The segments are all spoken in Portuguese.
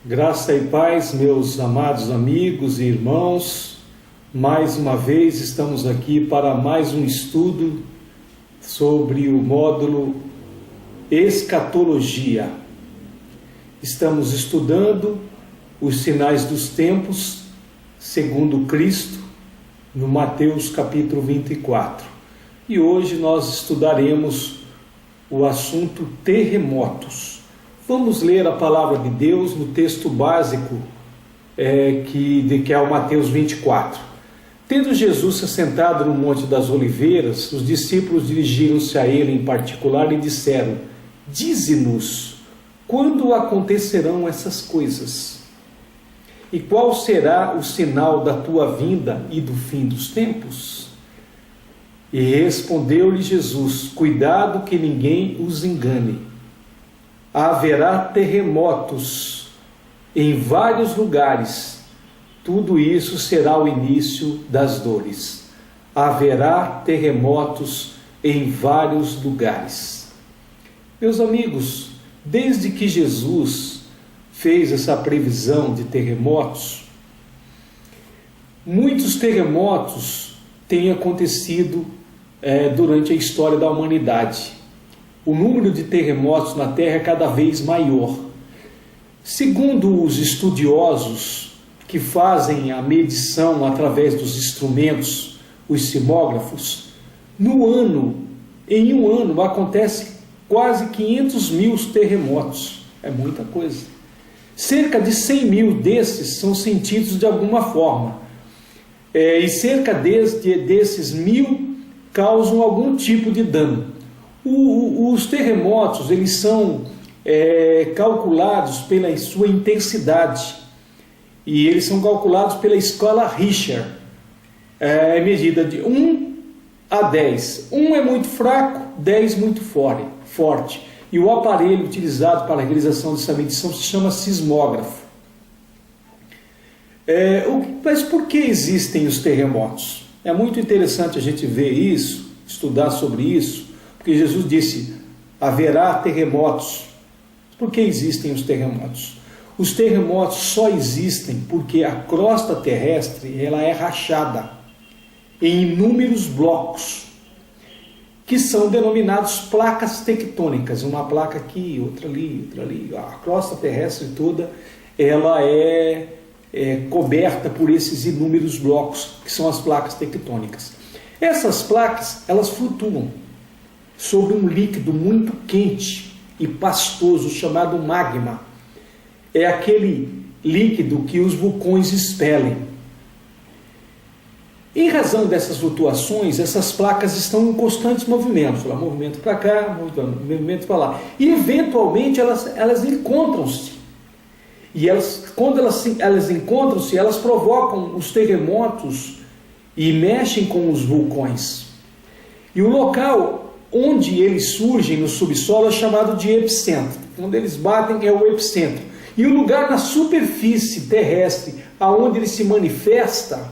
Graça e paz, meus amados amigos e irmãos. Mais uma vez estamos aqui para mais um estudo sobre o módulo Escatologia. Estamos estudando os sinais dos tempos segundo Cristo, no Mateus capítulo 24. E hoje nós estudaremos o assunto terremotos. Vamos ler a palavra de Deus no texto básico, que é o Mateus 24. Tendo Jesus se assentado no Monte das Oliveiras, os discípulos dirigiram-se a ele em particular e disseram: Dize-nos, quando acontecerão essas coisas? E qual será o sinal da tua vinda e do fim dos tempos? E respondeu-lhe Jesus: Cuidado que ninguém os engane. Haverá terremotos em vários lugares. Tudo isso será o início das dores. Haverá terremotos em vários lugares. Meus amigos, desde que Jesus fez essa previsão de terremotos, muitos terremotos têm acontecido durante a história da humanidade. O número de terremotos na Terra é cada vez maior. Segundo os estudiosos que fazem a medição através dos instrumentos, os sismógrafos, em um ano acontece quase 500 mil terremotos. É muita coisa. Cerca de 100 mil desses são sentidos de alguma forma. E cerca desses 1000 causam algum tipo de dano. Os terremotos, eles são calculados pela sua intensidade, e eles são calculados pela escala Richter, medida de 1 a 10. 1 é muito fraco, 10 muito forte. E o aparelho utilizado para a realização dessa medição se chama sismógrafo. Mas por que existem os terremotos? É muito interessante a gente ver isso, estudar sobre isso, porque Jesus disse: haverá terremotos. Por que existem os terremotos? Os terremotos só existem porque a crosta terrestre ela é rachada em inúmeros blocos, que são denominados placas tectônicas. Uma placa aqui, outra ali, outra ali. A crosta terrestre toda ela é coberta por esses inúmeros blocos, que são as placas tectônicas. Essas placas, elas flutuam sobre um líquido muito quente e pastoso chamado magma. É aquele líquido que os vulcões expelem. Em razão dessas flutuações, essas placas estão em constantes movimentos, movimento para cá, movimento para lá. E eventualmente elas encontram-se. E quando elas encontram-se, elas provocam os terremotos e mexem com os vulcões. E o local onde eles surgem no subsolo é chamado de epicentro. Quando eles batem é o epicentro. E o lugar na superfície terrestre aonde ele se manifesta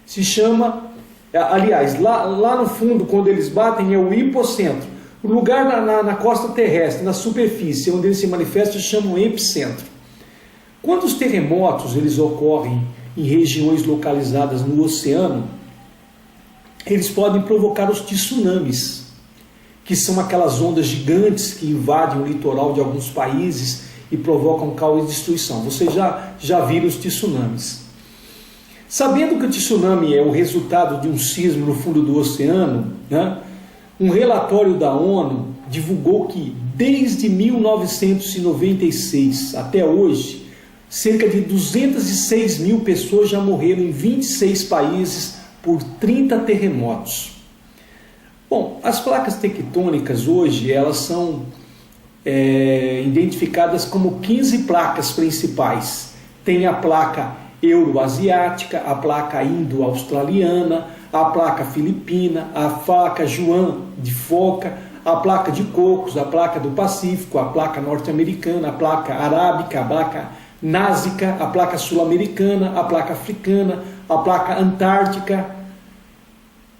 se chama, aliás, lá no fundo, quando eles batem, é o hipocentro. O lugar na costa terrestre, na superfície, onde ele se manifesta, se chama o epicentro. Quando os terremotos eles ocorrem em regiões localizadas no oceano, eles podem provocar os tsunamis, que são aquelas ondas gigantes que invadem o litoral de alguns países e provocam caos e destruição. Vocês já viram os tsunamis. Sabendo que o tsunami é o resultado de um sismo no fundo do oceano, um relatório da ONU divulgou que desde 1996 até hoje, cerca de 206 mil pessoas já morreram em 26 países por 30 terremotos. Bom, as placas tectônicas hoje elas são identificadas como 15 placas principais. Tem a placa euroasiática, a placa indo-australiana, a placa filipina, a placa Yuan de Foca, a placa de Cocos, a placa do Pacífico, a placa norte-americana, a placa arábica, a placa násica, a placa sul-americana, a placa africana, a placa antártica,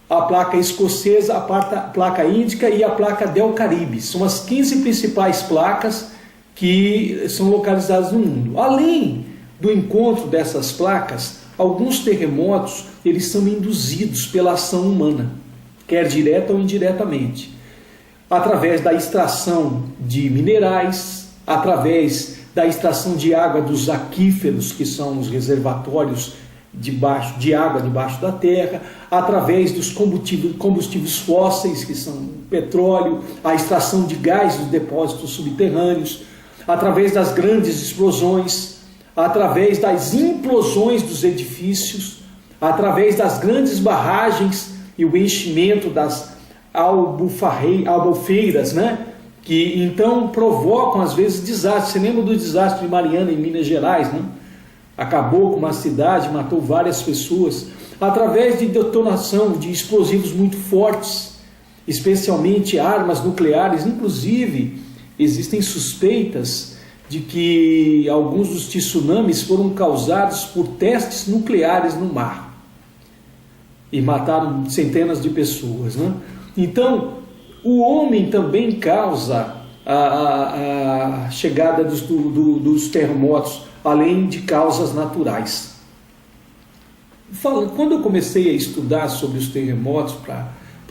a placa escocesa, a placa índica e a placa del Caribe. São as 15 principais placas que são localizadas no mundo. Além do encontro dessas placas, alguns terremotos eles são induzidos pela ação humana, quer direta ou indiretamente, através da extração de minerais, através da extração de água dos aquíferos, que são os reservatórios de água debaixo da terra, através dos combustíveis fósseis, que são petróleo, a extração de gás dos depósitos subterrâneos, através das grandes explosões, através das implosões dos edifícios, através das grandes barragens e o enchimento das albufeiras, né? Que então provocam às vezes desastres. Você lembra do desastre de Mariana em Minas Gerais, né? Acabou com uma cidade, matou várias pessoas, através de detonação de explosivos muito fortes, especialmente armas nucleares. Inclusive, existem suspeitas de que alguns dos tsunamis foram causados por testes nucleares no mar e mataram centenas de pessoas, né? Então, o homem também causa a chegada dos terremotos, além de causas naturais. Quando eu comecei a estudar sobre os terremotos,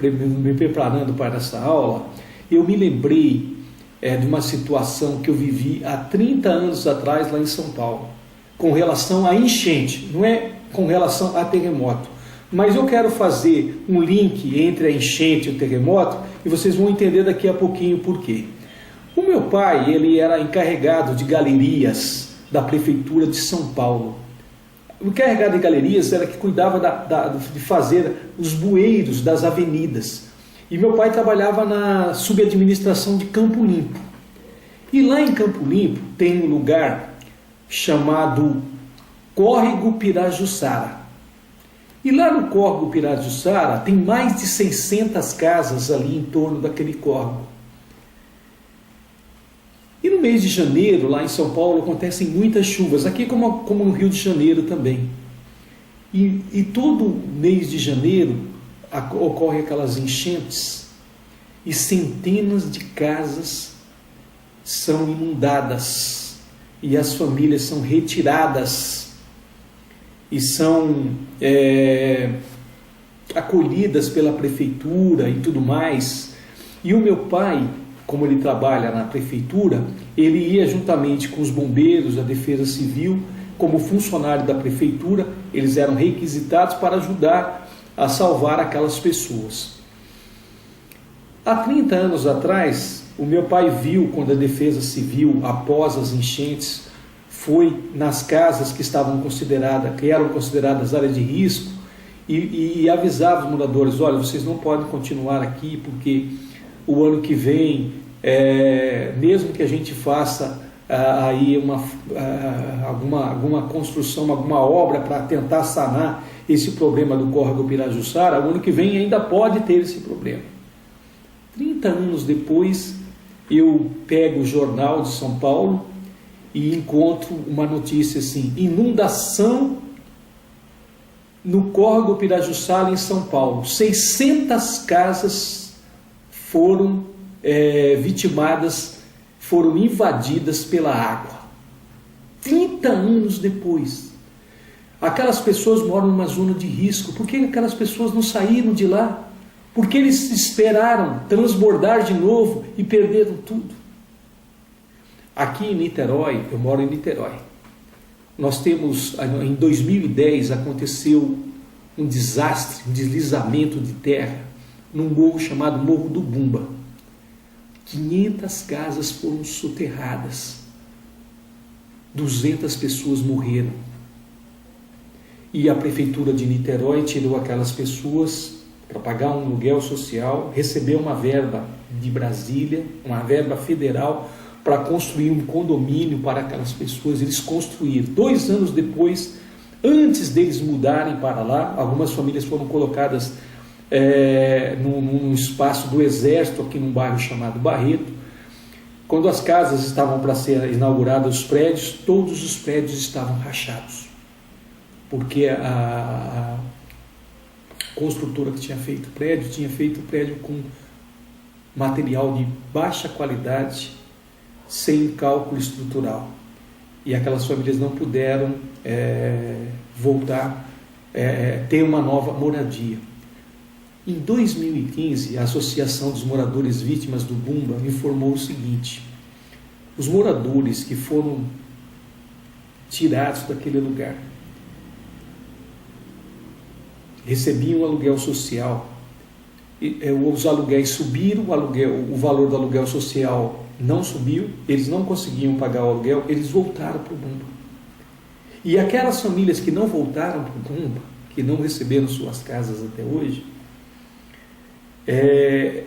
me preparando para essa aula, eu me lembrei de uma situação que eu vivi há 30 anos atrás lá em São Paulo, com relação à enchente, não é com relação a terremoto. Mas eu quero fazer um link entre a enchente e o terremoto e vocês vão entender daqui a pouquinho por quê. O meu pai, ele era encarregado de galerias da prefeitura de São Paulo. O encarregado de galerias era que cuidava de fazer os bueiros das avenidas. E meu pai trabalhava na subadministração de Campo Limpo. E lá em Campo Limpo tem um lugar chamado Córrego Pirajussara. E lá no Córrego Pirajussara tem mais de 600 casas ali em torno daquele córrego. E no mês de janeiro, lá em São Paulo, acontecem muitas chuvas, aqui como no Rio de Janeiro também. E todo mês de janeiro ocorrem aquelas enchentes e centenas de casas são inundadas e as famílias são retiradas e são acolhidas pela prefeitura e tudo mais. E o meu pai, como ele trabalha na prefeitura, ele ia juntamente com os bombeiros, a defesa civil, como funcionário da prefeitura, eles eram requisitados para ajudar a salvar aquelas pessoas. Há 30 anos atrás, o meu pai viu quando a defesa civil, após as enchentes, foi nas casas que eram consideradas áreas de risco e avisava os moradores: olha, vocês não podem continuar aqui porque o ano que vem, mesmo que a gente faça aí alguma construção, alguma obra para tentar sanar esse problema do córrego Pirajussara, o ano que vem ainda pode ter esse problema. 30 anos depois, eu pego o jornal de São Paulo e encontro uma notícia assim: inundação no córrego Pirajussara em São Paulo, 600 casas foram vitimadas, foram invadidas pela água. 30 anos depois. Aquelas pessoas moram numa zona de risco. Por que aquelas pessoas não saíram de lá? Porque eles esperaram transbordar de novo e perderam tudo. Aqui em Niterói, eu moro em Niterói, nós temos, em 2010 aconteceu um desastre, um deslizamento de terra num morro chamado Morro do Bumba. 500 casas foram soterradas, 200 pessoas morreram. E a prefeitura de Niterói tirou aquelas pessoas para pagar um aluguel social, recebeu uma verba de Brasília, uma verba federal, para construir um condomínio para aquelas pessoas. Eles construíram. 2 anos depois, antes deles mudarem para lá, algumas famílias foram colocadas num espaço do Exército, aqui num bairro chamado Barreto. Quando as casas estavam para ser inauguradas, os prédios, todos os prédios estavam rachados, porque a construtora que tinha feito o prédio com material de baixa qualidade, sem cálculo estrutural. E aquelas famílias não puderam voltar, ter uma nova moradia. Em 2015, a Associação dos Moradores Vítimas do Bumba informou o seguinte: os moradores que foram tirados daquele lugar recebiam aluguel social, os aluguéis subiram, o valor do aluguel social não subiu, eles não conseguiam pagar o aluguel, eles voltaram para o Bumba. E aquelas famílias que não voltaram para o Bumba, que não receberam suas casas até hoje,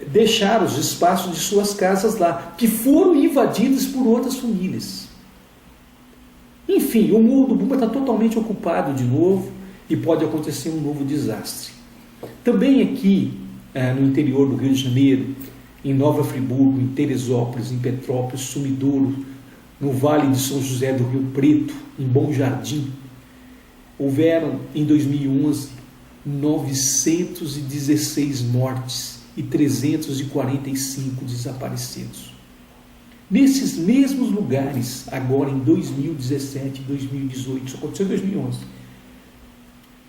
deixaram os espaços de suas casas lá, que foram invadidos por outras famílias. Enfim, o Morro do Bumba está totalmente ocupado de novo e pode acontecer um novo desastre. Também aqui no interior do Rio de Janeiro, em Nova Friburgo, em Teresópolis, em Petrópolis, Sumidouro, no Vale de São José do Rio Preto, em Bom Jardim, houveram em 2011 916 mortes e 345 desaparecidos. Nesses mesmos lugares, agora em 2017 e 2018, isso aconteceu em 2011,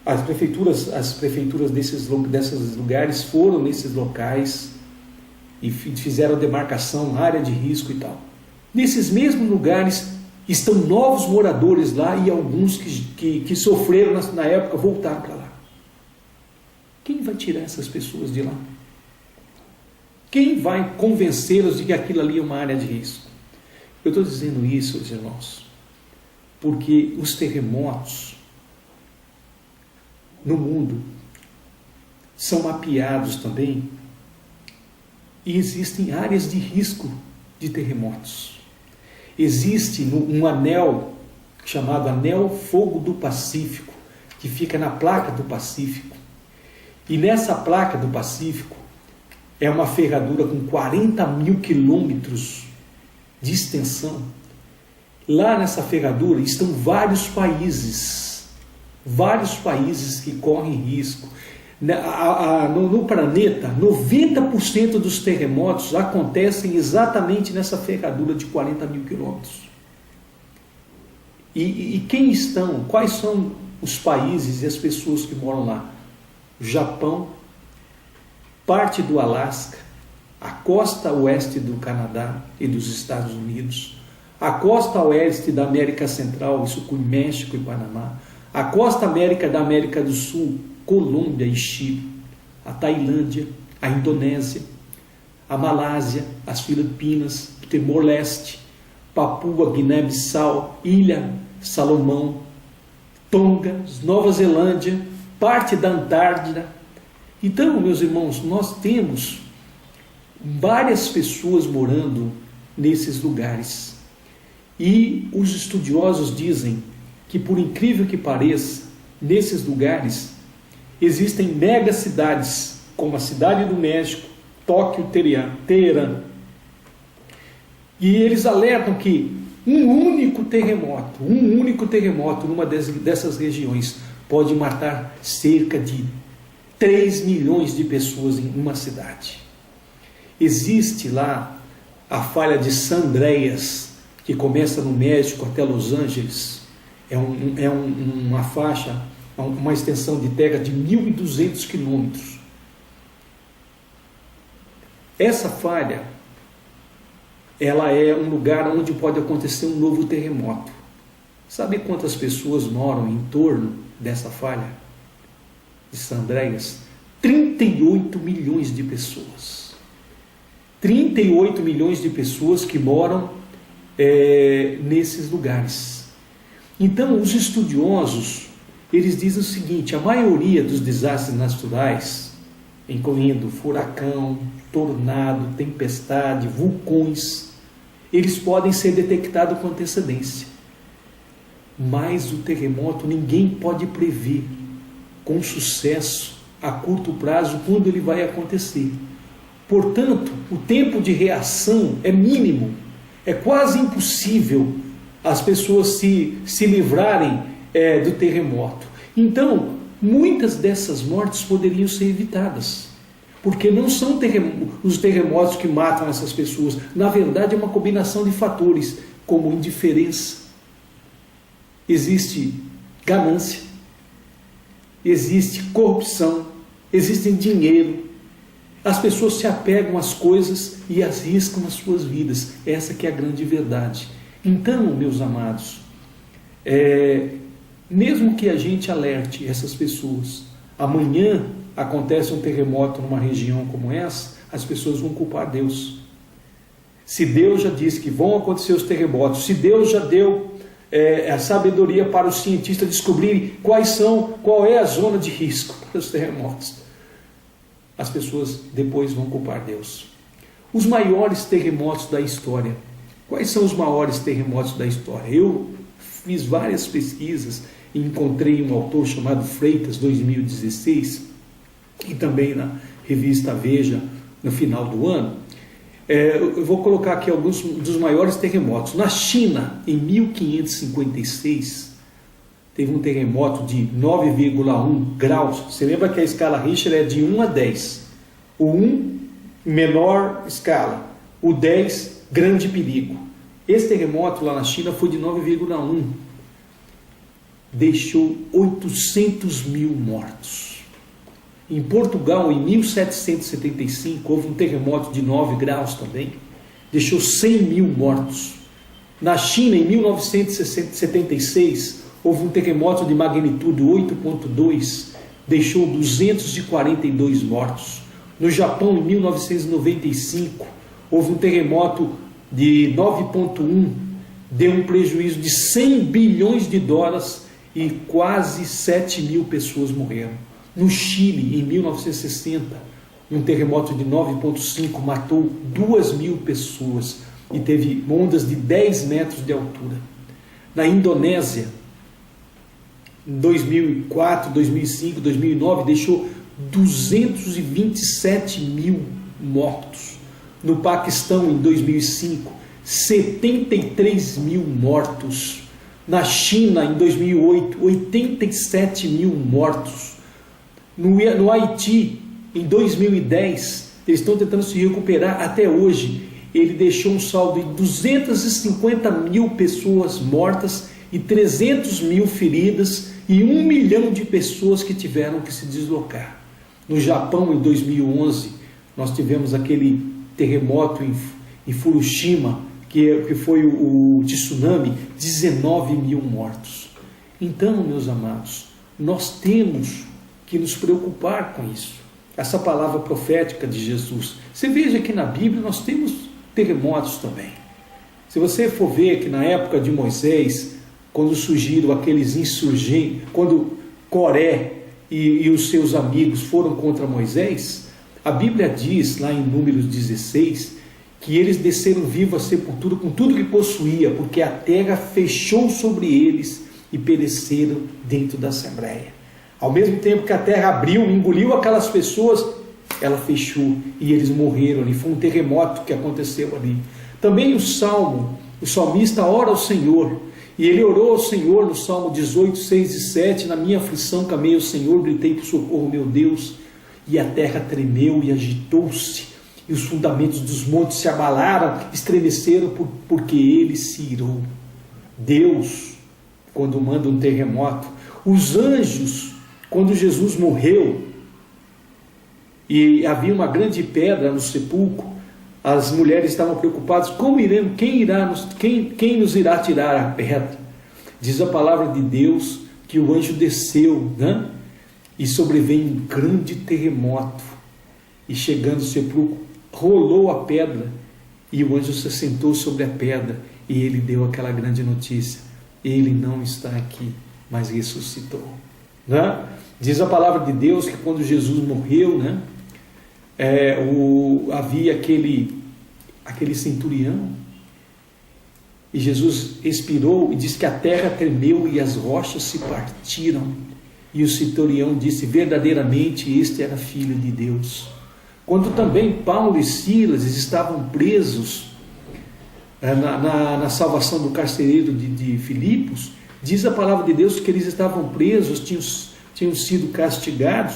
as prefeituras desses lugares foram nesses locais e fizeram a demarcação, área de risco e tal. Nesses mesmos lugares estão novos moradores lá e alguns que sofreram na época voltaram para lá. Quem vai tirar essas pessoas de lá? Quem vai convencê-los de que aquilo ali é uma área de risco? Eu estou dizendo isso, meus irmãos, porque os terremotos no mundo são mapeados também e existem áreas de risco de terremotos. Existe um anel chamado Anel Fogo do Pacífico, que fica na placa do Pacífico. E nessa placa do Pacífico é uma ferradura com 40 mil quilômetros de extensão. Lá nessa ferradura estão vários países que correm risco. No planeta, 90% dos terremotos acontecem exatamente nessa ferradura de 40 mil quilômetros. E quais são os países e as pessoas que moram lá? O Japão, parte do Alasca, a costa oeste do Canadá e dos Estados Unidos, a costa oeste da América Central, isso com México e Panamá, a costa da América do Sul, Colômbia e Chile, a Tailândia, a Indonésia, a Malásia, as Filipinas, Timor-Leste, Papua, Guiné-Bissau, Ilha Salomão, Tonga, Nova Zelândia, parte da Antártida. Então, meus irmãos, nós temos várias pessoas morando nesses lugares. E os estudiosos dizem que, por incrível que pareça, nesses lugares existem megacidades, como a Cidade do México, Tóquio, Teherã. E eles alertam que um único terremoto numa dessas regiões pode matar cerca de 3 milhões de pessoas em uma cidade. Existe lá a falha de San Andreas, que começa no México até Los Angeles. Uma faixa, uma extensão de terra de 1.200 quilômetros. Essa falha, ela é um lugar onde pode acontecer um novo terremoto. Sabe quantas pessoas moram em torno dessa falha de San Andreas? 38 milhões de pessoas. 38 milhões de pessoas que moram nesses lugares. Então, os estudiosos, eles dizem o seguinte: a maioria dos desastres naturais, incluindo furacão, tornado, tempestade, vulcões, eles podem ser detectados com antecedência. Mas o terremoto ninguém pode prever com sucesso a curto prazo quando ele vai acontecer. Portanto, o tempo de reação é mínimo. É quase impossível as pessoas se livrarem do terremoto. Então, muitas dessas mortes poderiam ser evitadas. porque não são os terremotos que matam essas pessoas. Na verdade, é uma combinação de fatores, como indiferença, existe ganância, existe corrupção, existe dinheiro. As pessoas se apegam às coisas e as riscam as suas vidas. Essa que é a grande verdade. Então, meus amados, mesmo que a gente alerte essas pessoas, amanhã acontece um terremoto numa região como essa, as pessoas vão culpar Deus. Se Deus já disse que vão acontecer os terremotos, se Deus já deu a sabedoria para os cientistas descobrirem qual é a zona de risco para os terremotos, as pessoas depois vão culpar Deus. Os maiores terremotos da história. Quais são os maiores terremotos da história? Eu fiz várias pesquisas e encontrei um autor chamado Freitas, 2016, e também na revista Veja, no final do ano. Eu vou colocar aqui alguns dos maiores terremotos. Na China, em 1556, teve um terremoto de 9,1 graus. Você lembra que a escala Richter é de 1 a 10. O 1, menor escala. O 10, grande perigo. Esse terremoto lá na China foi de 9,1. Deixou 800 mil mortos. Em Portugal, em 1775, houve um terremoto de 9 graus também. Deixou 100 mil mortos. Na China, em 1976, houve um terremoto de magnitude 8,2. Deixou 242 mortos. No Japão, em 1995, houve um terremoto de 9,1. Deu um prejuízo de 100 bilhões de dólares e quase 7 mil pessoas morreram. No Chile, em 1960, um terremoto de 9,5 matou 2 mil pessoas e teve ondas de 10 metros de altura. Na Indonésia, em 2004, 2005, 2009, deixou 227 mil mortos. No Paquistão, em 2005, 73 mil mortos. Na China, em 2008, 87 mil mortos. No Haiti, em 2010, eles estão tentando se recuperar até hoje. Ele deixou um saldo de 250 mil pessoas mortas e 300 mil feridas e 1 milhão de pessoas que tiveram que se deslocar. No Japão, em 2011, nós tivemos aquele terremoto em Fukushima, que foi o tsunami, 19 mil mortos. Então, meus amados, nós temos que nos preocupar com isso. Essa palavra profética de Jesus. Você veja que na Bíblia nós temos terremotos também. Se você for ver que na época de Moisés, quando surgiram aqueles insurgentes, quando Coré e os seus amigos foram contra Moisés, a Bíblia diz lá em Números 16 que eles desceram vivos à sepultura com tudo que possuía, porque a terra fechou sobre eles e pereceram dentro da assembleia. Ao mesmo tempo que a terra abriu, engoliu aquelas pessoas, ela fechou e eles morreram ali. Foi um terremoto que aconteceu ali. Também o salmista ora ao Senhor, e ele orou ao Senhor no Salmo 18, 6 e 7, na minha aflição clamei ao Senhor, gritei por socorro, meu Deus, e a terra tremeu e agitou-se, e os fundamentos dos montes se abalaram, estremeceram, porque ele se irou. Deus, quando manda um terremoto, os anjos, quando Jesus morreu, e havia uma grande pedra no sepulcro, as mulheres estavam preocupadas, quem nos irá tirar a pedra? Diz a palavra de Deus que o anjo desceu, né? E sobreveio um grande terremoto, e chegando ao sepulcro, rolou a pedra, e o anjo se sentou sobre a pedra, e ele deu aquela grande notícia: ele não está aqui, mas ressuscitou, né? Diz a palavra de Deus que quando Jesus morreu, né, havia aquele centurião, e Jesus expirou e disse que a terra tremeu e as rochas se partiram, e o centurião disse: verdadeiramente este era filho de Deus. Quando também Paulo e Silas estavam presos na salvação do carcereiro de Filipos, diz a palavra de Deus que eles estavam presos, tinham sido castigados,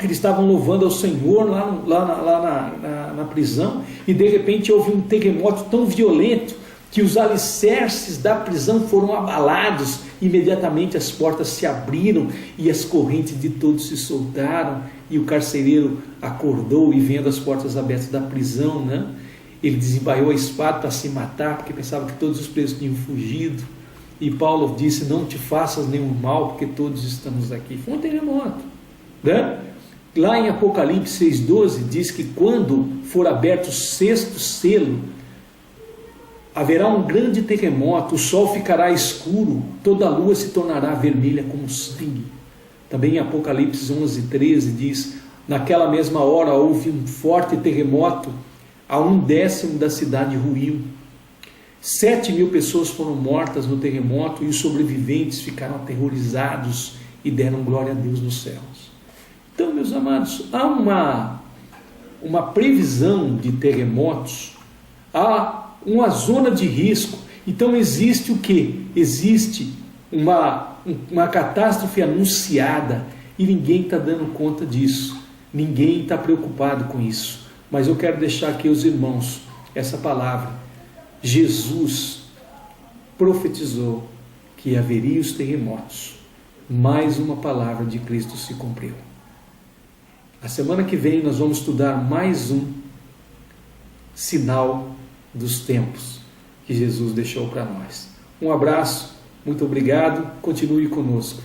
Eles estavam louvando ao Senhor na prisão, e de repente houve um terremoto tão violento que os alicerces da prisão foram abalados. Imediatamente as portas se abriram e as correntes de todos se soltaram, e o carcereiro acordou, e vendo as portas abertas da prisão, né, ele desembaiou a espada para se matar, porque pensava que todos os presos tinham fugido. E Paulo disse: não te faças nenhum mal, porque todos estamos aqui. Foi um terremoto, né? Lá em Apocalipse 6,12 diz que quando for aberto o sexto selo, haverá um grande terremoto, o sol ficará escuro, toda a lua se tornará vermelha como sangue. Também em Apocalipse 11,13 diz: naquela mesma hora houve um forte terremoto, a 1/10 da cidade ruiu. 7.000 pessoas foram mortas no terremoto, e os sobreviventes ficaram aterrorizados e deram glória a Deus nos céus. Então, meus amados, há uma previsão de terremotos, há uma zona de risco. Então existe o quê? Existe uma catástrofe anunciada, e ninguém está dando conta disso, ninguém está preocupado com isso. Mas eu quero deixar aqui aos irmãos essa palavra. Jesus profetizou que haveria os terremotos. Mais uma palavra de Cristo se cumpriu. A semana que vem nós vamos estudar mais um sinal dos tempos que Jesus deixou para nós. Um abraço, muito obrigado, continue conosco.